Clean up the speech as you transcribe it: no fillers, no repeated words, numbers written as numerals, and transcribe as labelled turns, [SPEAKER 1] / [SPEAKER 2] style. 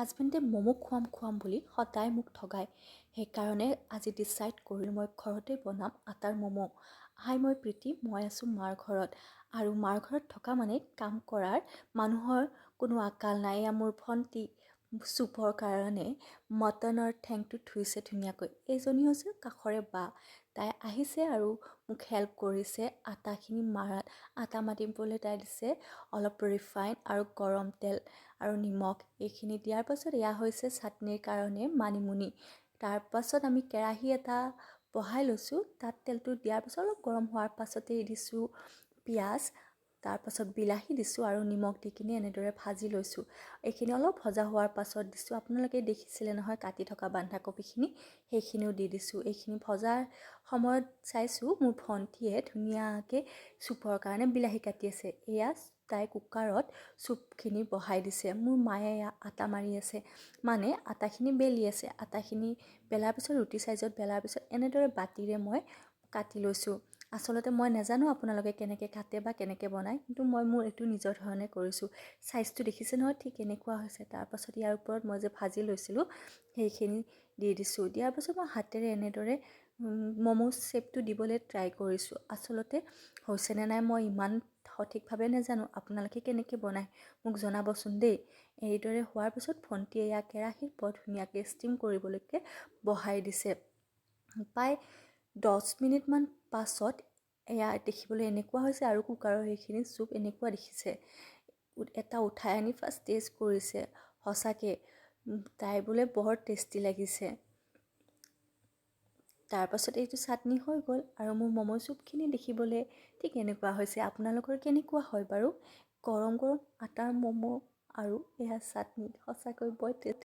[SPEAKER 1] হাজবেণ্ডে ম'ম' খুৱাম বুলি সদায় মোক ঠগায়। সেইকাৰণে আজি ডিচাইড কৰিলোঁ মই ঘৰতে বনাম আটাৰ ম'ম'। হাই, মই প্ৰীতি, মই আছোঁ মাৰ ঘৰত। আৰু মাৰ ঘৰত থকা মানে কাম কৰাৰ মানুহৰ কোনো আকাল নাই। এয়া মোৰ ভণ্টি চুপৰ কাৰণে মটনৰ ঠেংটো ধুইছে ধুনীয়াকৈ। এইজনী হৈছে কাষৰে বা। তাই আহিছে আৰু মোক হেল্প কৰিছে আটাখিনি মাৰাত। আটা মাতিবলৈ তাই দিছে অলপ ৰিফাইন আৰু গৰম তেল আৰু নিমখ। এইখিনি দিয়াৰ পাছত এয়া হৈছে চাটনিৰ কাৰণে মানিমুনি। তাৰপাছত আমি কেৰাহী এটা বহাই লৈছোঁ। তাত তেলটো দিয়াৰ পাছত অলপ গৰম হোৱাৰ পাছতেই দিছোঁ পিঁয়াজ, তাৰপাছত বিলাহী দিছোঁ আৰু নিমখ দি কিনে এনেদৰে ভাজি লৈছোঁ। এইখিনি অলপ ভজা হোৱাৰ পাছত দিছোঁ, আপোনালোকে দেখিছিলে নহয় কাটি থকা বন্ধাকবিখিনি, সেইখিনিও দি দিছোঁ। এইখিনি ভজাৰ সময়ত চাইছোঁ মোৰ ভণ্টিয়ে ধুনীয়াকৈ চুপৰ কাৰণে বিলাহী কাটি আছে। এয়া তাই কুকাৰত চুপখিনি বহাই দিছে। মোৰ মায়ে এয়া আটা মাৰি আছে, মানে আটাখিনি বেলি আছে। আটাখিনি বেলাৰ পিছত ৰুটি চাইজত বেলাৰ পিছত এনেদৰে বাতিৰে মই কাটি লৈছোঁ। আচলতে মই নাজানো আপোনালোকে কেনেকৈ কাটে বা কেনেকৈ বনায়, কিন্তু মই মোৰ এইটো নিজৰ ধৰণে কৰিছোঁ। চাইজটো দেখিছে নহয়, ঠিক এনেকুৱা হৈছে। তাৰপাছত ইয়াৰ ওপৰত মই যে ভাজি লৈছিলোঁ সেইখিনি দি দিছোঁ। দিয়াৰ পাছত মই হাতেৰে এনেদৰে ম'ম' শ্বেপটো দিবলৈ ট্ৰাই কৰিছোঁ। আচলতে হৈছেনে নাই মই ইমান সঠিকভাৱে নাজানো, আপোনালোকে কেনেকৈ বনায় মোক জনাবচোন দেই। এইদৰে হোৱাৰ পিছত ভণ্টিয়ে এয়া কেৰাহীত বৰ ধুনীয়াকৈ ষ্টিম কৰিবলৈকে বহাই দিছে। প্ৰায় 10 মিনিটমান পাছত এয়া দেখিবলৈ এনেকুৱা হৈছে আৰু কুকাৰৰ সেইখিনি চুপ এনেকুৱা দেখিছে। এটা উঠাই আনি ফাৰ্ষ্ট টেষ্ট কৰিছে, সঁচাকৈ তাই বোলে বৰ টেষ্টি লাগিছে। তাৰপাছত এইটো চাটনি হৈ গ'ল আৰু মোৰ ম'ম' চুপখিনি দেখিবলৈ ঠিক এনেকুৱা হৈছে। আপোনালোকৰ কেনেকুৱা হয় বাৰু? গৰম গৰম আটাৰ ম'ম' আৰু এয়া চাটনি সঁচাকৈ বৰ টেষ্টি।